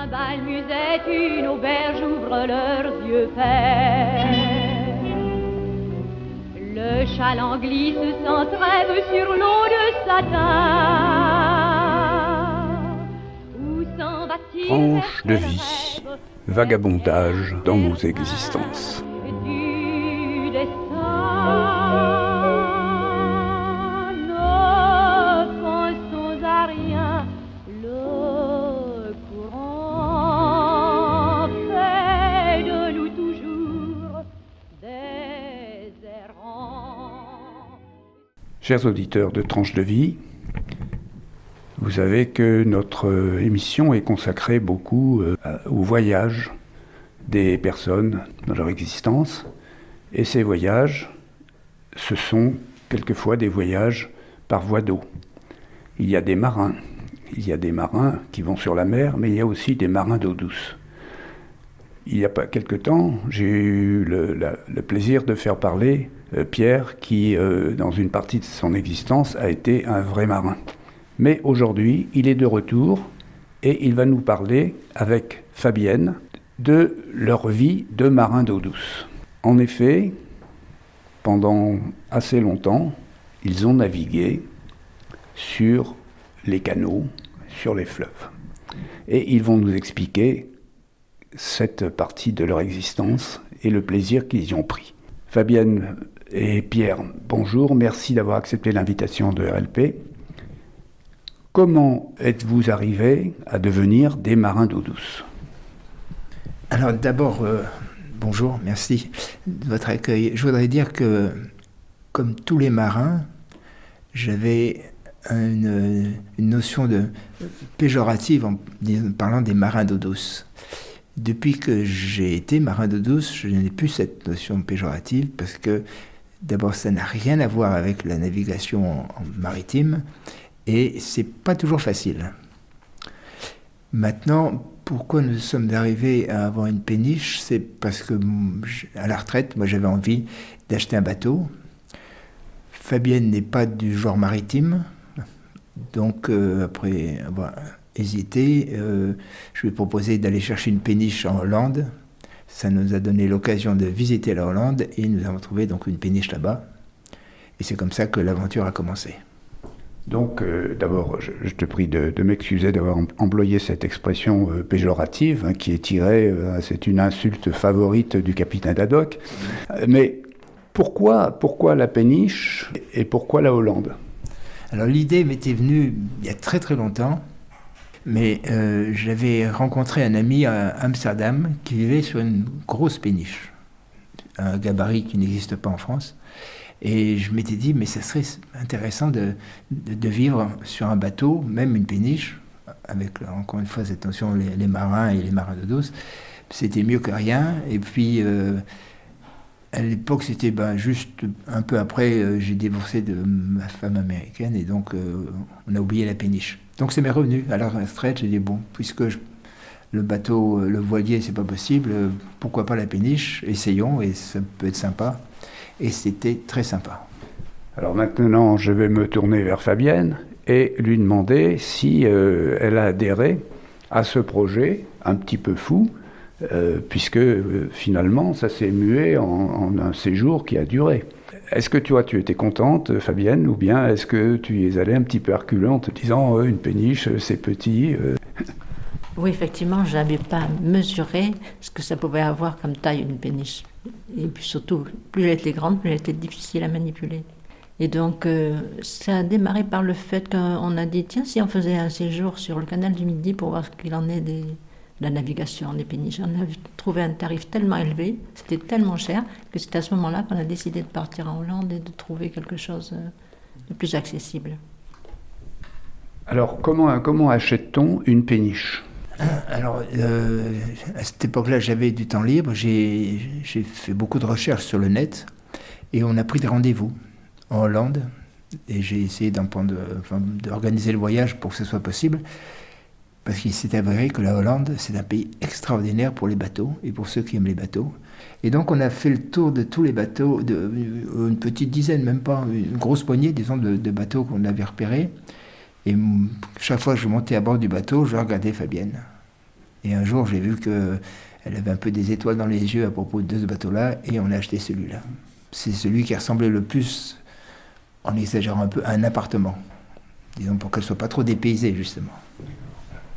bal musette, une auberge ouvrent leurs yeux faits. Le chaland glisse sans trêve sur l'eau de satin. Où s'en va-t-il? Tranche de vie, vagabondage dans nos existences. Du destin, ne pensons à rien. Le courant fait de nous toujours des errants. Chers auditeurs de Tranche de vie, vous savez que notre émission est consacrée beaucoup au voyage des personnes dans leur existence. Et ces voyages, ce sont quelquefois des voyages par voie d'eau. Il y a des marins. Il y a des marins qui vont sur la mer, mais il y a aussi des marins d'eau douce. Il n'y a pas quelque temps, j'ai eu le plaisir de faire parler Pierre, qui, dans une partie de son existence, a été un vrai marin. Mais aujourd'hui, il est de retour et il va nous parler, avec Fabienne, de leur vie de marins d'eau douce. En effet, pendant assez longtemps, ils ont navigué sur les canaux, sur les fleuves. Et ils vont nous expliquer cette partie de leur existence et le plaisir qu'ils y ont pris. Fabienne et Pierre, bonjour, merci d'avoir accepté l'invitation de RLP. Comment êtes-vous arrivés à devenir des marins d'eau douce ? Alors d'abord, bonjour, merci de votre accueil. Je voudrais dire que, comme tous les marins, j'avais une notion péjorative en parlant des marins d'eau douce. Depuis que j'ai été marin d'eau douce, je n'ai plus cette notion péjorative parce que d'abord ça n'a rien à voir avec la navigation en maritime et c'est pas toujours facile. Maintenant, pourquoi nous sommes arrivés à avoir une péniche, c'est parce que à la retraite, moi j'avais envie d'acheter un bateau. Fabienne n'est pas du genre maritime, donc après avoir hésité, je lui ai proposé d'aller chercher une péniche en Hollande. Ça nous a donné l'occasion de visiter la Hollande et nous avons trouvé donc une péniche là-bas. Et c'est comme ça que l'aventure a commencé. Donc, d'abord, je te prie de m'excuser d'avoir employé cette expression péjorative, qui est tirée, c'est une insulte favorite du capitaine Haddock. Mais pourquoi la péniche et pourquoi la Hollande ? Alors l'idée m'était venue il y a très très longtemps, mais j'avais rencontré un ami à Amsterdam qui vivait sur une grosse péniche, un gabarit qui n'existe pas en France. Et je m'étais dit, mais ça serait intéressant de vivre sur un bateau, même une péniche, avec encore une fois cette notion, les marins et les marins d'eau douce. C'était mieux que rien. Et puis, à l'époque, c'était juste un peu après, j'ai divorcé de ma femme américaine, et donc on a oublié la péniche. Donc ça m'est revenu. À la retraite, j'ai dit, bon, puisque le bateau, le voilier, c'est pas possible, pourquoi pas la péniche ? Essayons, et ça peut être sympa. Et c'était très sympa. Alors maintenant, je vais me tourner vers Fabienne et lui demander si elle a adhéré à ce projet un petit peu fou, puisque finalement, ça s'est mué en un séjour qui a duré. Est-ce que tu étais contente, Fabienne, ou bien est-ce que tu y es allée un petit peu reculant en te disant une péniche, c'est petit Oui, effectivement, je n'avais pas mesuré ce que ça pouvait avoir comme taille une péniche. Et puis surtout, plus elle était grande, plus elle était difficile à manipuler. Et donc, ça a démarré par le fait qu'on a dit, tiens, si on faisait un séjour sur le canal du Midi pour voir ce qu'il en est de la navigation des péniches. On a trouvé un tarif tellement élevé, c'était tellement cher, que c'est à ce moment-là qu'on a décidé de partir en Hollande et de trouver quelque chose de plus accessible. Alors, comment achète-t-on une péniche ? Alors, à cette époque-là, j'avais du temps libre. J'ai fait beaucoup de recherches sur le net et on a pris des rendez-vous en Hollande. Et j'ai essayé d'organiser le voyage pour que ce soit possible. Parce qu'il s'est avéré que la Hollande, c'est un pays extraordinaire pour les bateaux et pour ceux qui aiment les bateaux. Et donc, on a fait le tour de tous les bateaux, une petite dizaine, même pas, une grosse poignée, disons, de bateaux qu'on avait repérés. Et chaque fois que je montais à bord du bateau, je regardais Fabienne. Et un jour, j'ai vu qu'elle avait un peu des étoiles dans les yeux à propos de ce bateau-là, et on a acheté celui-là. C'est celui qui ressemblait le plus, en exagérant un peu, à un appartement. Disons, pour qu'elle ne soit pas trop dépaysée, justement.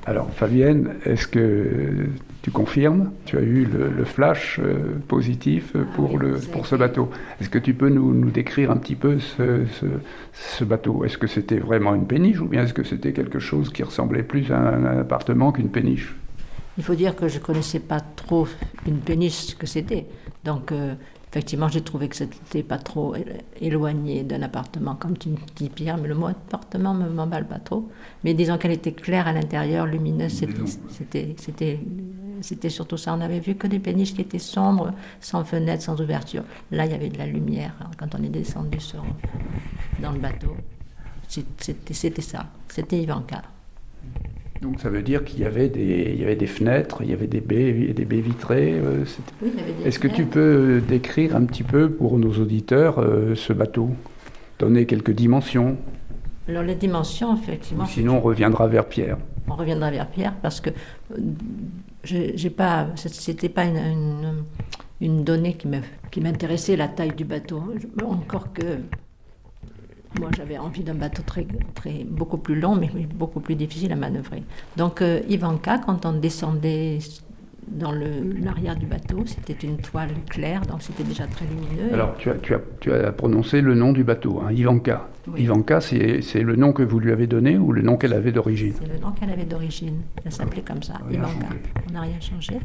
Alors, Fabienne, est-ce que tu confirmes? Tu as eu le flash positif pour ce bateau. Est-ce que tu peux nous décrire un petit peu ce bateau? Est-ce que c'était vraiment une péniche ou bien est-ce que c'était quelque chose qui ressemblait plus à un appartement qu'une péniche? Il faut dire que je ne connaissais pas trop une péniche, ce que c'était. Donc, effectivement, j'ai trouvé que c'était pas trop éloigné d'un appartement, comme tu dis, Pierre, mais le mot appartement ne m'emballe pas trop. Mais disons qu'elle était claire à l'intérieur, lumineuse, c'était surtout ça. On n'avait vu que des péniches qui étaient sombres, sans fenêtre, sans ouverture. Là, il y avait de la lumière. Quand on est descendu dans le bateau, c'était ça. C'était Ivanka. Donc ça veut dire qu'il y avait des fenêtres, il y avait des baies vitrées. Oui, il y avait des Est-ce que tu peux décrire un petit peu pour nos auditeurs ce bateau? Donner quelques dimensions? Alors les dimensions, effectivement... Ou sinon on reviendra vers Pierre. On reviendra vers Pierre parce que c'était pas une donnée qui m'intéressait, la taille du bateau. Encore que... Moi, j'avais envie d'un bateau beaucoup plus long, mais beaucoup plus difficile à manœuvrer. Donc, Ivanka, quand on descendait dans l'arrière du bateau, c'était une toile claire, donc c'était déjà très lumineux. Alors, tu as prononcé le nom du bateau, hein, Ivanka. Oui. Ivanka, c'est le nom que vous lui avez donné ou le nom qu'elle avait d'origine? C'est le nom qu'elle avait d'origine. Elle s'appelait comme ça, Ivanka. On n'a rien changé.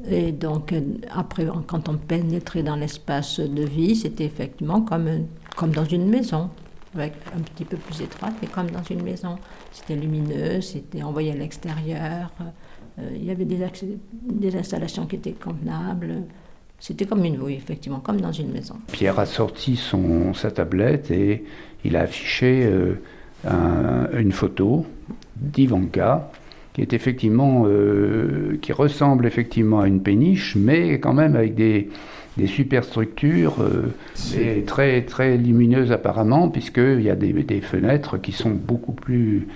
Et donc, après, quand on pénétrait dans l'espace de vie, c'était effectivement comme dans une maison, avec un petit peu plus étroite, mais comme dans une maison. C'était lumineux, on voyait l'extérieur, il y avait des installations qui étaient convenables. C'était oui, effectivement, comme dans une maison. Pierre a sorti sa tablette et il a affiché une photo d'Ivanka, qui est effectivement, qui ressemble effectivement à une péniche, mais quand même avec des superstructures et très, très lumineuses apparemment, puisqu'il y a des fenêtres qui sont beaucoup plus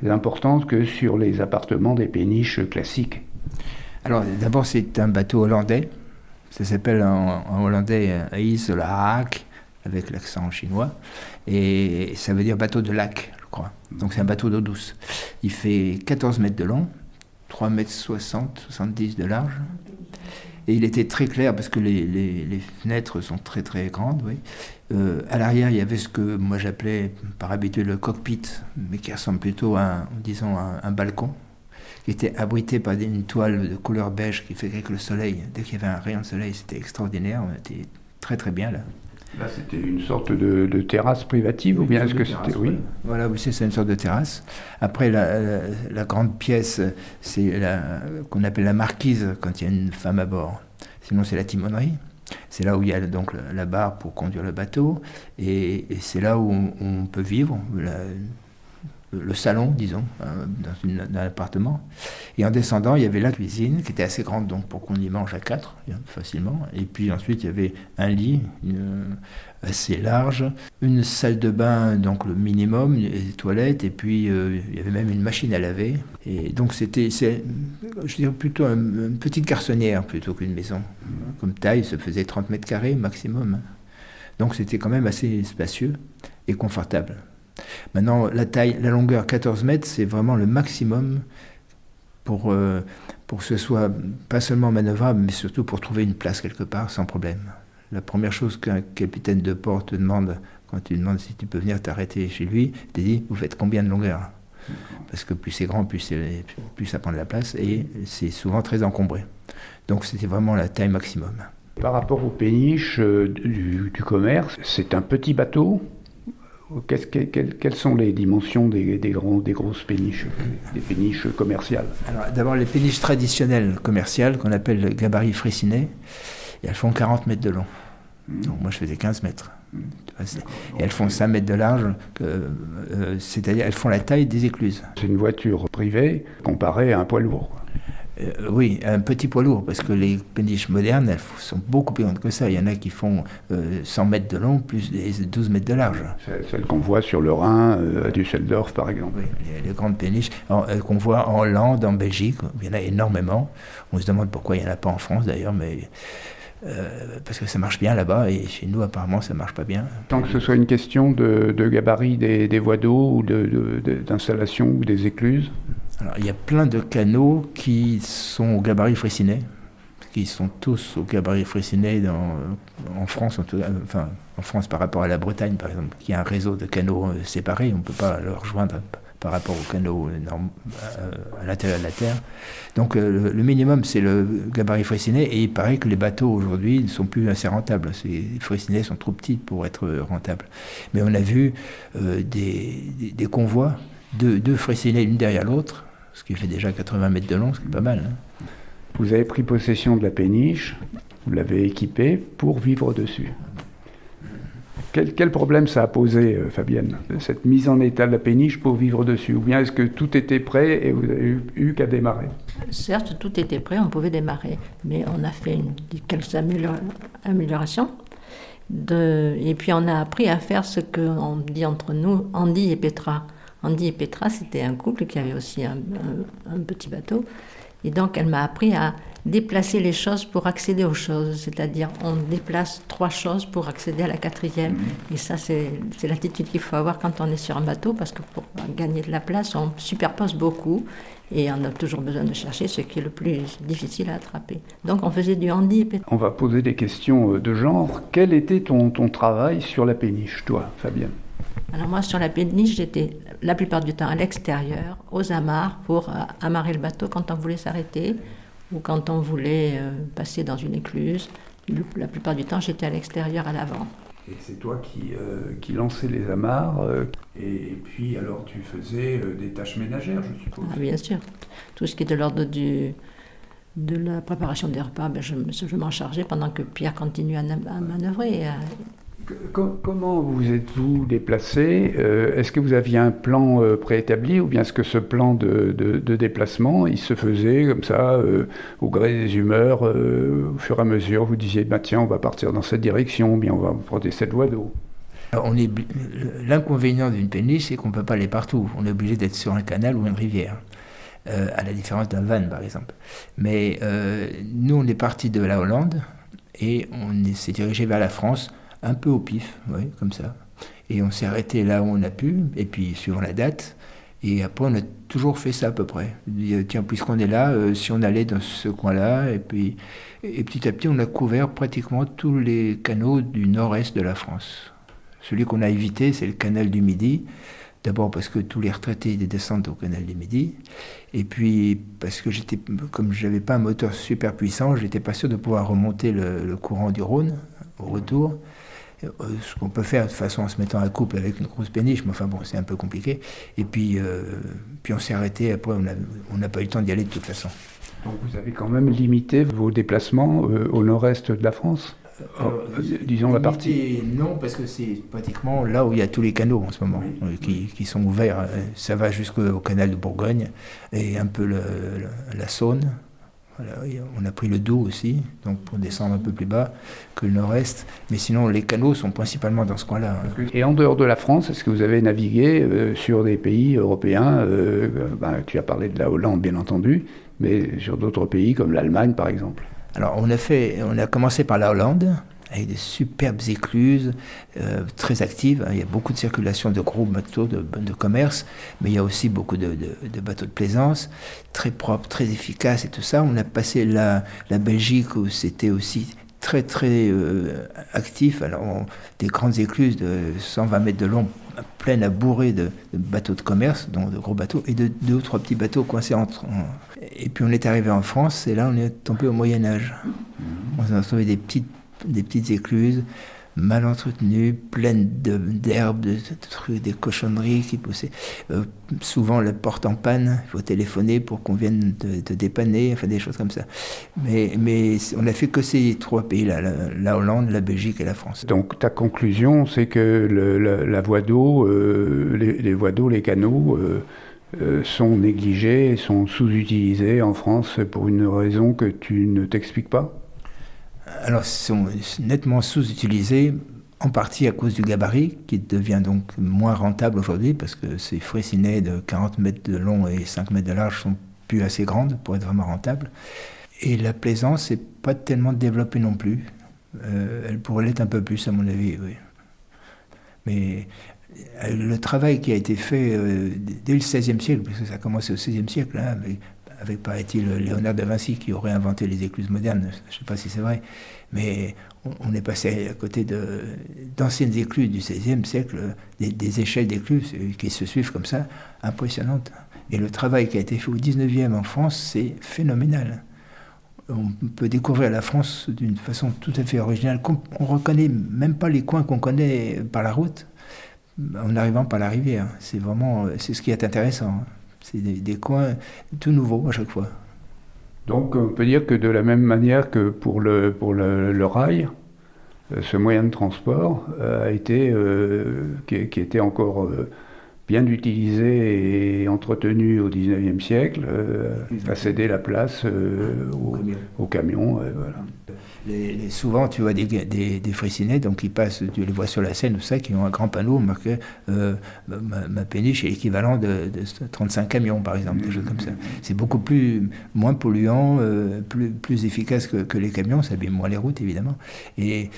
importantes que sur les appartements des péniches classiques. Alors d'abord c'est un bateau hollandais, ça s'appelle en hollandais IJs de la Haak, avec l'accent chinois, et ça veut dire bateau de lac, je crois. Donc c'est un bateau d'eau douce. Il fait 14 mètres de long, 3 mètres 70 de large. Et il était très clair parce que les fenêtres sont très très grandes. Oui. À l'arrière, il y avait ce que moi j'appelais par habitude le cockpit, mais qui ressemble plutôt à un balcon, qui était abrité par une toile de couleur beige qui fait qu'avec le soleil, dès qu'il y avait un rayon de soleil, c'était extraordinaire. On était très très bien là. Là, c'était une sorte de terrasse privative, ou bien est-ce que c'était... Oui. Voilà, oui, c'est une sorte de terrasse. Après, la grande pièce, c'est qu'on appelle la marquise quand il y a une femme à bord. Sinon, c'est la timonerie. C'est là où il y a donc la barre pour conduire le bateau. Et c'est là où on peut vivre, le salon, disons, dans un appartement. Et en descendant, il y avait la cuisine, qui était assez grande, donc pour qu'on y mange à 4, facilement. Et puis ensuite, il y avait un lit assez large, une salle de bain, donc le minimum, des toilettes, et puis il y avait même une machine à laver. Et donc je dirais plutôt une petite garçonnière plutôt qu'une maison. Comme taille, ça faisait 30 mètres carrés maximum. Donc c'était quand même assez spacieux et confortable. Maintenant, la longueur 14 mètres, c'est vraiment le maximum pour que ce soit pas seulement manœuvrable, mais surtout pour trouver une place quelque part sans problème. La première chose qu'un capitaine de port te demande, quand tu demandes si tu peux venir t'arrêter chez lui, il te dit, vous faites combien de longueur? Parce que plus c'est grand, plus ça prend de la place, et c'est souvent très encombré. Donc c'était vraiment la taille maximum. Par rapport aux péniches du commerce, c'est un petit bateau. Quelles sont les dimensions des grosses péniches, des péniches commerciales? Alors, d'abord, les péniches traditionnelles commerciales, qu'on appelle le gabarit Freycinet, elles font 40 mètres de long. Donc moi, je faisais 15 mètres. Et elles font 5 mètres de large, c'est-à-dire elles font la taille des écluses. C'est une voiture privée comparée à un poids lourd. Oui, un petit poids lourd, parce que les péniches modernes, elles sont beaucoup plus grandes que ça. Il y en a qui font 100 mètres de long, plus des 12 mètres de large. C'est celle qu'on voit sur le Rhin, à Düsseldorf par exemple. Oui, les grandes péniches qu'on voit en Hollande, en Belgique, il y en a énormément. On se demande pourquoi il n'y en a pas en France d'ailleurs, mais parce que ça marche bien là-bas, et chez nous apparemment ça ne marche pas bien. Tant que ce soit une question de gabarit des voies d'eau, ou d'installation, ou des écluses. Alors, il y a plein de canaux qui sont au gabarit Freycinet, qui sont tous au gabarit Freycinet en France, en France par rapport à la Bretagne par exemple, qui a un réseau de canaux séparés, on ne peut pas le rejoindre par rapport aux canaux à l'intérieur de la Terre. Donc le minimum c'est le gabarit Freycinet, et il paraît que les bateaux aujourd'hui ne sont plus assez rentables. Les Freycinets sont trop petits pour être rentables. Mais on a vu des convois, deux Freycinets l'une derrière l'autre, ce qui fait déjà 80 mètres de long, ce qui est pas mal. Hein. Vous avez pris possession de la péniche, vous l'avez équipée pour vivre dessus. Quel problème ça a posé, Fabienne, cette mise en état de la péniche pour vivre dessus? Ou bien est-ce que tout était prêt et vous avez eu qu'à démarrer? Certes, tout était prêt, on pouvait démarrer, mais on a fait quelques améliorations. Et puis on a appris à faire ce qu'on dit entre nous, Andy et Petra. Andy et Petra, c'était un couple qui avait aussi un petit bateau. Et donc, elle m'a appris à déplacer les choses pour accéder aux choses. C'est-à-dire, on déplace 3 choses pour accéder à la 4e. Et ça, c'est l'attitude qu'il faut avoir quand on est sur un bateau, parce que pour gagner de la place, on superpose beaucoup. Et on a toujours besoin de chercher ce qui est le plus difficile à attraper. Donc, on faisait du Andy et Petra. On va poser des questions de genre. Quel était ton travail sur la péniche, toi, Fabienne? Alors moi, sur la péniche, j'étais la plupart du temps à l'extérieur, aux amarres, pour amarrer le bateau quand on voulait s'arrêter ou quand on voulait passer dans une écluse. La plupart du temps, j'étais à l'extérieur, à l'avant. Et c'est toi qui lançais les amarres, et puis alors tu faisais des tâches ménagères, je suppose. Ah, bien sûr. Tout ce qui est de l'ordre de la préparation des repas, je m'en chargeais pendant que Pierre continuait à manœuvrer. Comment vous êtes-vous déplacé? Est-ce que vous aviez un plan préétabli, ou bien est-ce que ce plan de déplacement, il se faisait comme ça, au gré des humeurs, au fur et à mesure? Vous disiez, tiens, on va partir dans cette direction, ou bien on va prendre cette voie d'eau. L'inconvénient d'une péniche, c'est qu'on ne peut pas aller partout. On est obligé d'être sur un canal ou une rivière, à la différence d'un van, par exemple. Mais nous, on est parti de la Hollande, et on s'est dirigé vers la France, un peu au pif, oui, comme ça. Et on s'est arrêté là où on a pu, et puis suivant la date. Et après, on a toujours fait ça à peu près. Tiens, puisqu'on est là, si on allait dans ce coin-là, et petit à petit, on a couvert pratiquement tous les canaux du nord-est de la France. Celui qu'on a évité, c'est le canal du Midi. D'abord parce que tous les retraités descendent au canal du Midi. Et puis parce que comme je n'avais pas un moteur super puissant, j'étais pas sûr de pouvoir remonter le courant du Rhône au retour. Ce qu'on peut faire de toute façon en se mettant à couple avec une grosse péniche, mais enfin bon, c'est un peu compliqué. Et puis on s'est arrêté, après on n'a pas eu le temps d'y aller de toute façon. Donc vous avez quand même limité vos déplacements au nord-est de la France, disons la partie... Non, parce que c'est pratiquement là où il y a tous les canaux en ce moment, qui sont ouverts. Ça va jusqu'au canal de Bourgogne et un peu la Saône. Voilà, on a pris le Doubs aussi, donc pour descendre un peu plus bas que le nord-est. Mais sinon, les canaux sont principalement dans ce coin-là. Et en dehors de la France, est-ce que vous avez navigué sur des pays européens? Tu as parlé de la Hollande, bien entendu, mais sur d'autres pays comme l'Allemagne, par exemple. Alors, on a commencé par la Hollande, avec des superbes écluses très actives. Il y a beaucoup de circulation de gros bateaux de commerce, mais il y a aussi beaucoup de bateaux de plaisance, très propres, très efficaces et tout ça. On a passé la Belgique, où c'était aussi très très actif. Alors des grandes écluses de 120 mètres de long, pleines à bourrer de bateaux de commerce, donc de gros bateaux, et de 2 ou 3 petits bateaux coincés entre. Et puis on est arrivé en France, et là on est tombé au Moyen-Âge. On a trouvé des petites écluses mal entretenues, pleines d'herbes, de trucs, des cochonneries qui poussaient. Souvent, la porte en panne, il faut téléphoner pour qu'on vienne te dépanner, enfin des choses comme ça. Mais on n'a fait que ces 3 pays-là, la Hollande, la Belgique et la France. Donc ta conclusion, c'est que la voie d'eau, les voies d'eau, les canaux, sont négligés, sont sous-utilisés en France pour une raison que tu ne t'expliques pas? Alors, ils sont nettement sous-utilisés, en partie à cause du gabarit, qui devient donc moins rentable aujourd'hui, parce que ces fraissinet de 40 mètres de long et 5 mètres de large sont plus assez grandes pour être vraiment rentables. Et la plaisance n'est pas tellement développée non plus. Elle pourrait l'être un peu plus, à mon avis, oui. Mais le travail qui a été fait dès le XVIe siècle, parce que ça a commencé au XVIe siècle, hein, avec, paraît-il, Léonard de Vinci qui aurait inventé les écluses modernes, je ne sais pas si c'est vrai, mais on est passé à côté d'anciennes écluses du XVIe siècle, des échelles d'écluses qui se suivent comme ça, impressionnantes. Et le travail qui a été fait au XIXe en France, c'est phénoménal. On peut découvrir la France d'une façon tout à fait originale. On ne reconnaît même pas les coins qu'on connaît par la route en arrivant par la rivière. C'est ce qui est intéressant. C'est des coins tout nouveaux à chaque fois. Donc on peut dire que de la même manière que pour le rail, ce moyen de transport a été, qui était encore bien utilisé et entretenu au XIXe siècle, a cédé la place aux camions. Voilà. Souvent, tu vois des fraissinets, donc qui passent, tu les vois sur la Seine, tout ça, qui ont un grand panneau marqué ma péniche est l'équivalent de 35 camions, par exemple, des choses comme ça. C'est beaucoup moins polluant, plus efficace que les camions, ça abîme moins les routes, évidemment. Et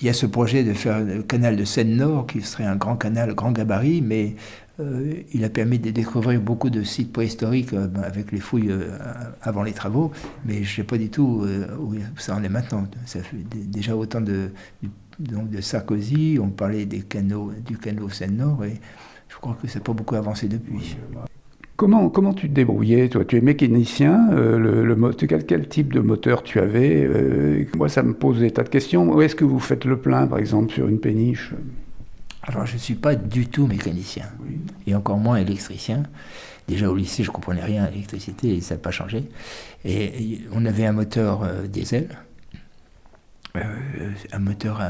il y a ce projet de faire le canal de Seine-Nord, qui serait un grand canal, grand gabarit, mais il a permis de découvrir beaucoup de sites préhistoriques avec les fouilles avant les travaux, mais je ne sais pas du tout où ça en est maintenant. Ça fait déjà autant de Sarkozy, on parlait du canot Seine-Nord, et je crois que ça n'a pas beaucoup avancé depuis. Comment tu te débrouillais, toi? Tu es mécanicien, quel type de moteur tu avais? Moi, ça me pose des tas de questions. Où est-ce que vous faites le plein, par exemple, sur une péniche? Alors, je ne suis pas du tout mécanicien, oui. Et encore moins électricien. Déjà, au lycée, je ne comprenais rien à l'électricité, et ça n'a pas changé. Et on avait un moteur diesel, un moteur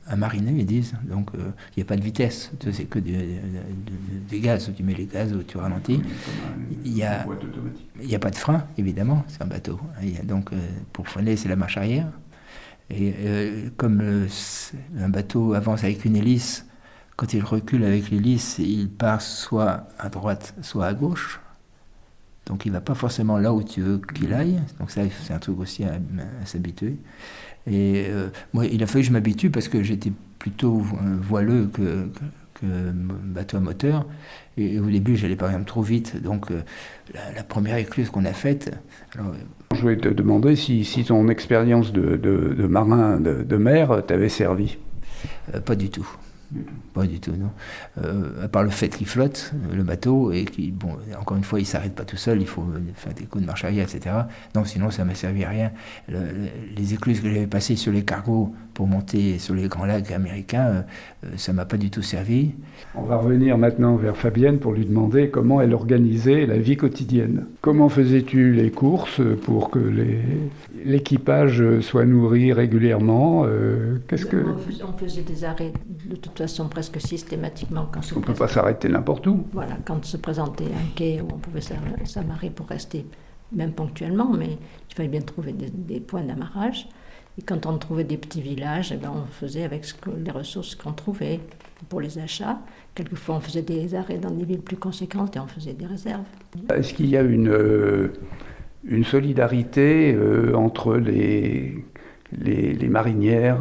à mariner, ils disent. Donc, il n'y a pas de vitesse. C'est que des gaz. Tu mets les gaz, tu ralentis. Il n'y a pas de frein, évidemment. C'est un bateau. Donc, pour freiner, c'est la marche arrière. Et comme un bateau avance avec une hélice, quand il recule avec l'hélice, il part soit à droite, soit à gauche. Donc, il ne va pas forcément là où tu veux qu'il aille. Donc, ça, c'est un truc aussi à s'habituer. Et moi, il a fallu que je m'habitue parce que j'étais plutôt voileux que bateau à moteur. Et au début, j'allais par exemple trop vite. Donc, la première écluse qu'on a faite... Alors, je voulais te demander si ton expérience de marin de mer t'avait servi. Pas du tout. Pas du tout, non. À part le fait qu'il flotte, le bateau, et qui, bon, encore une fois, il ne s'arrête pas tout seul, il faut faire des coups de marche arrière, etc. Non, sinon, ça ne m'a servi à rien. Les écluses que j'avais passées sur les cargos pour monter sur les grands lacs américains, ça ne m'a pas du tout servi. On va revenir maintenant vers Fabienne pour lui demander comment elle organisait la vie quotidienne. Comment faisais-tu les courses pour que l'équipage soit nourri régulièrement? On faisait des arrêts de toute façon presque systématiquement. On ne peut pas s'arrêter n'importe où. Voilà, quand se présentait un quai où on pouvait s'amarrer pour rester, même ponctuellement, mais il fallait bien trouver des points d'amarrage. Et quand on trouvait des petits villages, on faisait avec les ressources qu'on trouvait pour les achats. Quelquefois, on faisait des arrêts dans des villes plus conséquentes et on faisait des réserves. Est-ce qu'il y a une solidarité entre les marinières?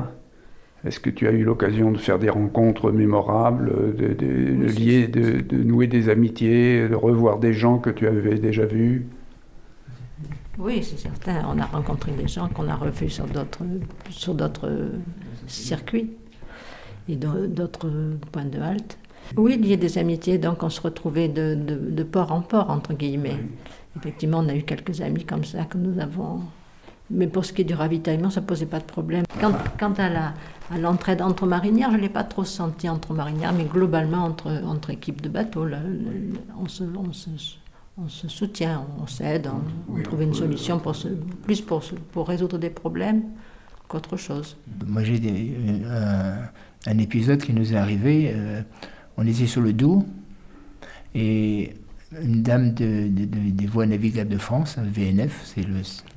Est-ce que tu as eu l'occasion de faire des rencontres mémorables, de nouer des amitiés, de revoir des gens que tu avais déjà vus? Oui, c'est certain. On a rencontré des gens qu'on a revus sur d'autres circuits et d'autres points de halte. Oui, il y a des amitiés, donc on se retrouvait de port en port, entre guillemets. Oui. Effectivement, on a eu quelques amis comme ça que nous avons... Mais pour ce qui est du ravitaillement, ça ne posait pas de problème. Quant à l'entraide entre marinières, je ne l'ai pas trop senti entre marinières, mais globalement, entre équipes de bateaux, on se soutient, on s'aide, on trouve une solution pour résoudre des problèmes qu'autre chose. Moi, j'ai un épisode qui nous est arrivé. On était sur le Doubs et une dame des voies navigables de France, VNF, c'est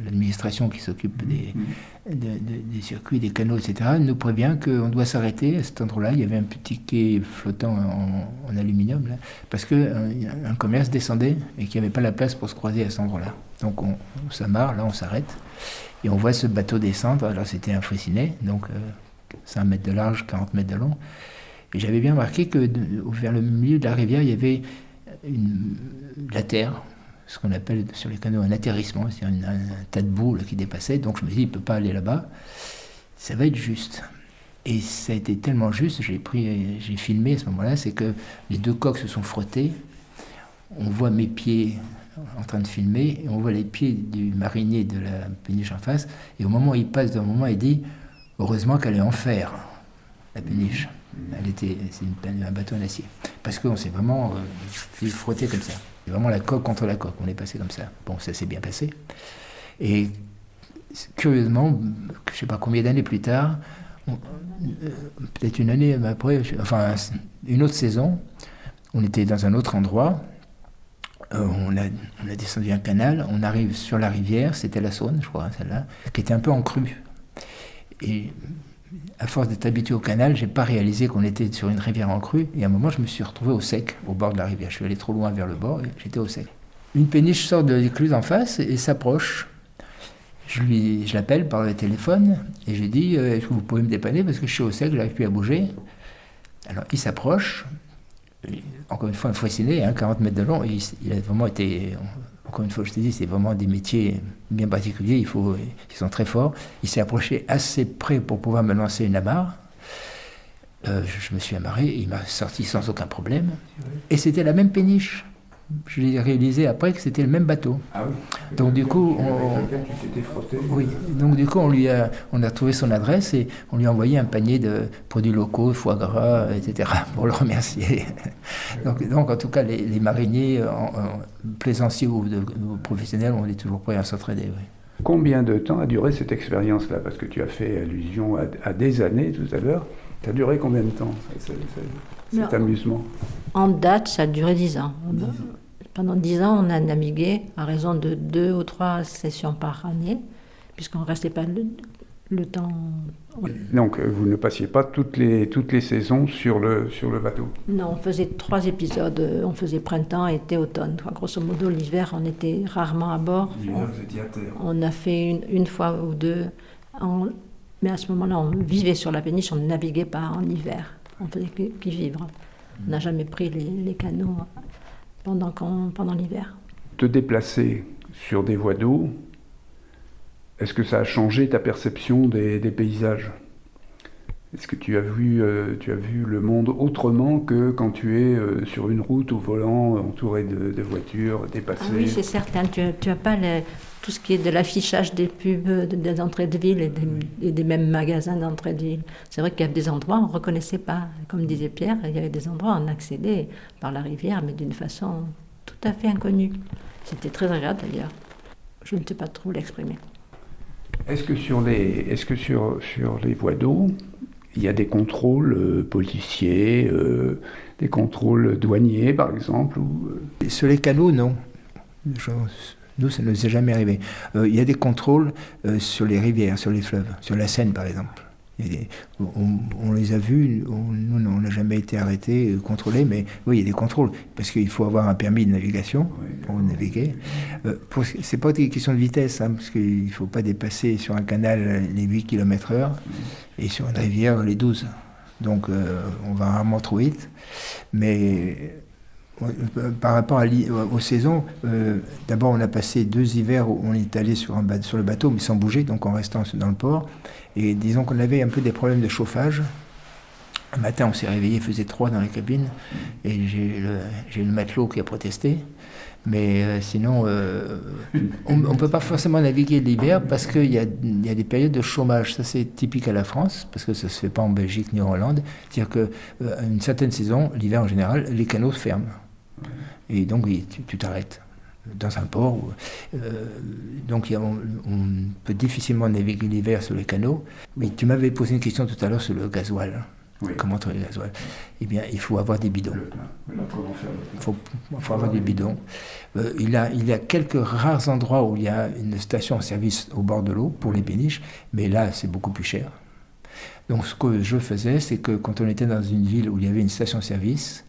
l'administration qui s'occupe des circuits, des canaux, etc., nous prévient qu'on doit s'arrêter à cet endroit-là. Il y avait un petit quai flottant en aluminium, là, parce qu'un commerce descendait et qu'il n'y avait pas la place pour se croiser à cet endroit-là. Donc on s'amarre, là on s'arrête, et on voit ce bateau descendre. Alors c'était un Freycinet, donc 5 mètres de large, 40 mètres de long. Et j'avais bien remarqué que vers le milieu de la rivière, il y avait la terre, ce qu'on appelle sur les canaux un atterrissement, c'est-à-dire un tas de boue là, qui dépassait. Donc je me suis dit, il ne peut pas aller là-bas, ça va être juste. Et ça a été tellement juste, j'ai filmé à ce moment-là, c'est que les deux coques se sont frottées, on voit mes pieds en train de filmer, et on voit les pieds du marinier de la péniche en face, et au moment où il passe d'un moment, il dit, heureusement qu'elle est en fer, la péniche. C'est un bateau en acier. Parce qu'on s'est vraiment frotté comme ça. C'est vraiment la coque contre la coque. On est passé comme ça. Bon, ça s'est bien passé. Et curieusement, je ne sais pas combien d'années plus tard, peut-être une année après, enfin une autre saison, on était dans un autre endroit. On a descendu un canal. On arrive sur la rivière. C'était la Saône, je crois, celle-là, qui était un peu en crue. Et à force d'être habitué au canal, j'ai pas réalisé qu'on était sur une rivière en crue. Et à un moment, je me suis retrouvé au sec, au bord de la rivière. Je suis allé trop loin vers le bord et j'étais au sec. Une péniche sort de l'écluse en face et s'approche. Je l'appelle par le téléphone et je lui dis est-ce que vous pouvez me dépanner parce que je suis au sec, j'arrive plus à bouger. Alors il s'approche. Encore une fois, un Freycinet, 40 mètres de long. Et il a vraiment été... Encore une fois, je te dis, c'est vraiment des métiers bien particuliers, ils sont très forts. Il s'est approché assez près pour pouvoir me lancer une amarre. Je me suis amarré et il m'a sorti sans aucun problème. Et c'était la même péniche. Je l'ai réalisé après que c'était le même bateau. Ah oui. Donc du coup, on a trouvé son adresse et on lui a envoyé un panier de produits locaux, foie gras, etc. pour le remercier. donc en tout cas, les mariniers, plaisanciers ou professionnels, on est toujours prêts à s'entraider. Oui. Combien de temps a duré cette expérience-là? Parce que tu as fait allusion à des années tout à l'heure. Ça a duré combien de temps, cet amusement? En date, ça a duré 10 ans. Pendant 10 ans, on a navigué à raison de 2 ou 3 sessions par année, puisqu'on ne restait pas le temps... Donc, vous ne passiez pas toutes les saisons sur le bateau? Non, on faisait 3 épisodes. On faisait printemps, été, automne. Grosso modo, l'hiver, on était rarement à bord. L'hiver, vous étiez à terre. On a fait une fois ou deux... Mais à ce moment-là, on vivait sur la péniche, on ne naviguait pas en hiver. On faisait que vivre. On n'a jamais pris les canaux pendant l'hiver. Te déplacer sur des voies d'eau, est-ce que ça a changé ta perception des paysages? Est-ce que tu as vu le monde autrement que quand tu es sur une route au volant, entouré de voitures, dépassées? Oui, c'est certain. Tu n'as pas tout ce qui est de l'affichage des pubs des entrées de ville et des mêmes magasins d'entrée de ville. C'est vrai qu'il y a des endroits où on ne reconnaissait pas. Comme disait Pierre, il y avait des endroits où on accédait par la rivière, mais d'une façon tout à fait inconnue. C'était très agréable d'ailleurs. Je ne sais pas trop l'exprimer. Est-ce que sur les voies d'eau, il y a des contrôles policiers, des contrôles douaniers par exemple Sur les canaux, non. Nous, ça ne nous est jamais arrivé. Il y a des contrôles sur les rivières, sur les fleuves, sur la Seine par exemple. On les a vus, nous on n'a jamais été arrêtés, contrôlés, mais oui, il y a des contrôles, parce qu'il faut avoir un permis de navigation pour naviguer. C'est pas une question de vitesse, parce qu'il ne faut pas dépasser sur un canal les 8 km/h et sur une rivière les 12. Donc on va rarement trop vite, mais... Par rapport aux saisons, d'abord on a passé 2 hivers où on est allé sur le bateau, mais sans bouger, donc en restant dans le port. Et disons qu'on avait un peu des problèmes de chauffage. Un matin, on s'est réveillé, il faisait 3 dans la cabine, et j'ai le matelot qui a protesté. Mais sinon, on ne peut pas forcément naviguer l'hiver parce qu'il y a des périodes de chômage. Ça, c'est typique à la France, parce que ça ne se fait pas en Belgique ni en Hollande. C'est-à-dire qu'à une certaine saison, l'hiver en général, les canaux se ferment. Et donc, tu t'arrêtes dans un port. Donc, on peut difficilement naviguer l'hiver sur les canaux. Mais tu m'avais posé une question tout à l'heure sur le gasoil. Oui. Comment trouver le gasoil? Eh bien, il faut avoir des bidons. Comment faire? Il faut avoir des bidons. Il y a quelques rares endroits où il y a une station-service au bord de l'eau pour les péniches, mais là, c'est beaucoup plus cher. Donc, ce que je faisais, c'est que quand on était dans une ville où il y avait une station-service,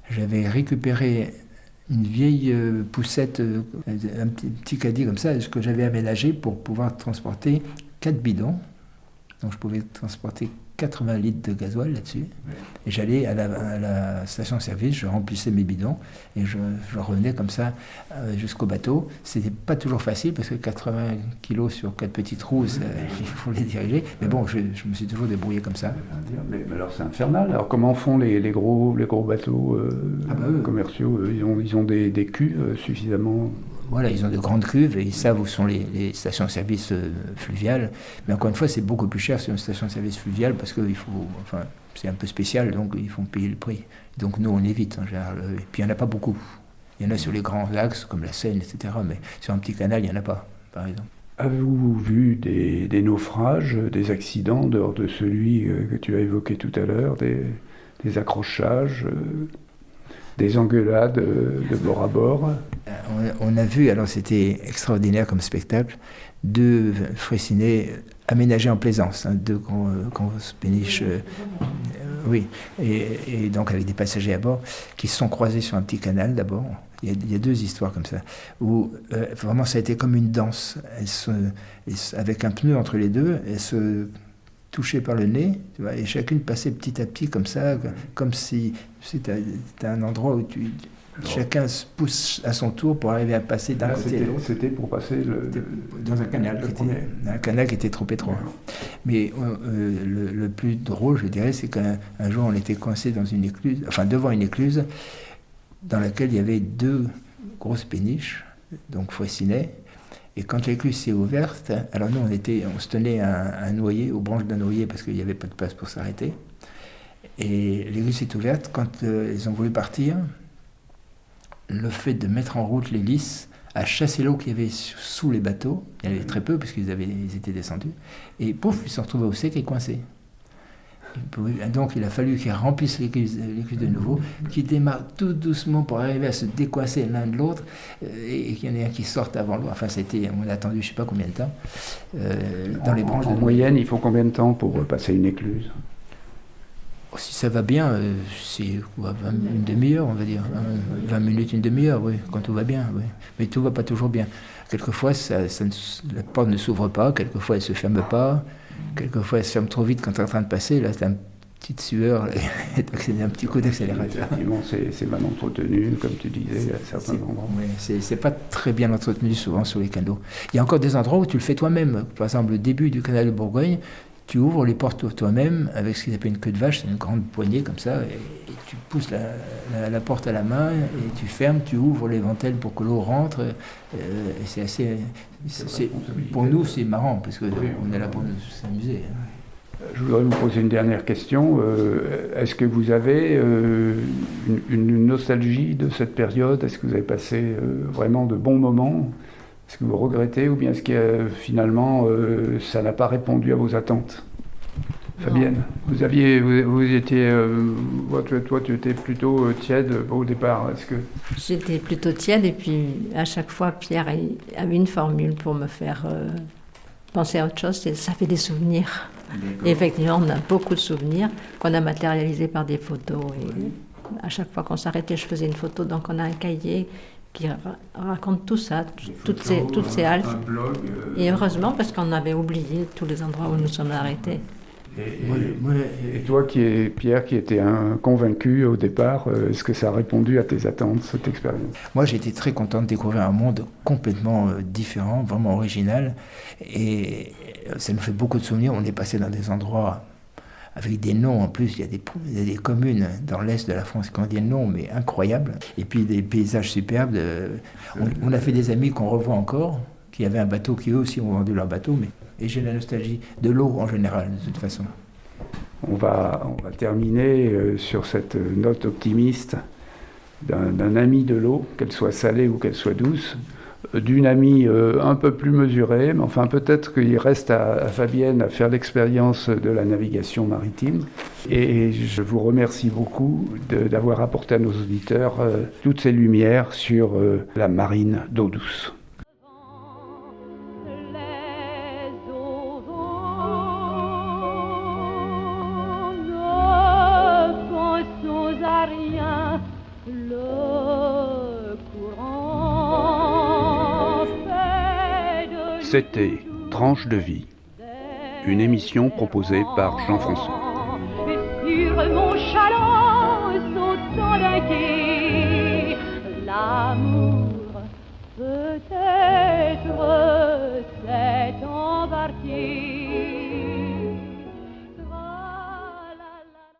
j'avais récupéré une vieille poussette, un petit caddie comme ça, ce que j'avais aménagé pour pouvoir transporter 4 bidons. Donc, je pouvais transporter 80 litres de gasoil là-dessus. Et j'allais à la station-service, je remplissais mes bidons et je revenais comme ça jusqu'au bateau. C'était pas toujours facile parce que 80 kilos sur 4 petites roues, il faut les diriger. Mais bon, je me suis toujours débrouillé comme ça. Mais alors c'est infernal. Alors comment font les gros bateaux commerciaux? Ils ont des cuves suffisamment... Voilà, ils ont de grandes cuves et ils savent où sont les stations-service fluviales. Mais encore une fois, c'est beaucoup plus cher sur une station-service fluviale parce que c'est un peu spécial, donc ils font payer le prix. Donc nous, on évite en général. Et puis il n'y en a pas beaucoup. Il y en a sur les grands axes comme la Seine, etc. Mais sur un petit canal, il n'y en a pas, par exemple. Avez-vous vu des naufrages, des accidents, dehors de celui que tu as évoqué tout à l'heure, des accrochages des engueulades de bord à bord? On a vu, alors c'était extraordinaire comme spectacle, 2 Fraissinet aménagés en plaisance, 2 grosses péniches, oui, et donc avec des passagers à bord, qui se sont croisés sur un petit canal d'abord. Il y a 2 histoires comme ça, où vraiment ça a été comme une danse. Avec un pneu entre les deux, elles se touchaient par le nez, tu vois, et chacune passait petit à petit comme ça, comme si c'était un endroit où chacun se pousse à son tour pour arriver à passer d'un côté à l'autre. C'était pour passer dans un canal qui était trop étroit. Mais le plus drôle, je dirais, c'est qu'un jour on était coincé dans une écluse, devant une écluse dans laquelle il y avait 2 grosses péniches, donc Fraissinet. Et quand l'écluse s'est ouverte, alors nous on se tenait à un noyer, aux branches d'un noyer parce qu'il n'y avait pas de place pour s'arrêter. Et l'église s'est ouverte. Quand ils ont voulu partir, le fait de mettre en route l'hélice a chassé l'eau qu'il y avait sous les bateaux. Il y en avait très peu puisqu'ils étaient descendus. Et pouf, ils se sont retrouvés au sec et coincés. Donc il a fallu qu'ils remplissent l'église de nouveau, qu'ils démarrent tout doucement pour arriver à se décoincer l'un de l'autre, et qu'il y en ait un qui sorte avant l'autre. Enfin, on a attendu je ne sais pas combien de temps. Dans les branches en moyenne, il faut combien de temps pour passer une écluse? Si ça va bien, c'est une demi-heure, on va dire. 20 minutes, une demi-heure, oui, quand tout va bien. Oui. Mais tout ne va pas toujours bien. Quelquefois, la porte ne s'ouvre pas, quelquefois, elle ne se ferme pas. Quelquefois, elle se ferme trop vite quand tu es en train de passer. Là, c'est une petite sueur, c'est un petit coup d'accélérateur. Effectivement, c'est mal entretenu, comme tu disais, à certains endroits. Oui, c'est pas très bien entretenu souvent sur les canaux. Il y a encore des endroits où tu le fais toi-même. Par exemple, le début du canal de Bourgogne, tu ouvres les portes toi-même avec ce qu'ils appellent une queue de vache, c'est une grande poignée comme ça, et tu pousses la porte à la main et tu fermes, tu ouvres les ventelles pour que l'eau rentre. Et c'est assez. Pour nous, c'est marrant parce qu'on est là pour s'amuser. Je voudrais vous poser une dernière question. Est-ce que vous avez une nostalgie de cette période? Est-ce que vous avez passé vraiment de bons moments? Est-ce que vous regrettez ou bien est-ce que finalement ça n'a pas répondu à vos attentes? Fabienne, toi tu étais plutôt tiède au départ. J'étais plutôt tiède et puis à chaque fois Pierre avait une formule pour me faire penser à autre chose, ça fait des souvenirs. Et effectivement, on a beaucoup de souvenirs qu'on a matérialisés par des photos. Et à chaque fois qu'on s'arrêtait, je faisais une photo, donc on a un cahier qui raconte tout ça, toutes ces haltes. Et heureusement, parce qu'on avait oublié tous les endroits où nous sommes arrêtés. Et toi, Pierre, qui était un convaincu au départ, est-ce que ça a répondu à tes attentes, cette expérience? Moi, j'ai été très content de découvrir un monde complètement différent, vraiment original. Et ça nous fait beaucoup de souvenirs. On est passé dans des endroits avec des noms en plus. Il y a des communes dans l'est de la France qui ont des noms, mais incroyables. Et puis des paysages superbes. On a fait des amis qu'on revoit encore, qui avaient un bateau, qui eux aussi ont vendu leur bateau. Et j'ai la nostalgie de l'eau en général, de toute façon. On va terminer sur cette note optimiste d'un ami de l'eau, qu'elle soit salée ou qu'elle soit douce. d'une amie un peu plus mesurée, mais enfin peut-être qu'il reste à Fabienne à faire l'expérience de la navigation maritime. Et je vous remercie beaucoup d'avoir apporté à nos auditeurs toutes ces lumières sur la marine d'eau douce. C'était Tranche de vie, une émission proposée par Jean-François.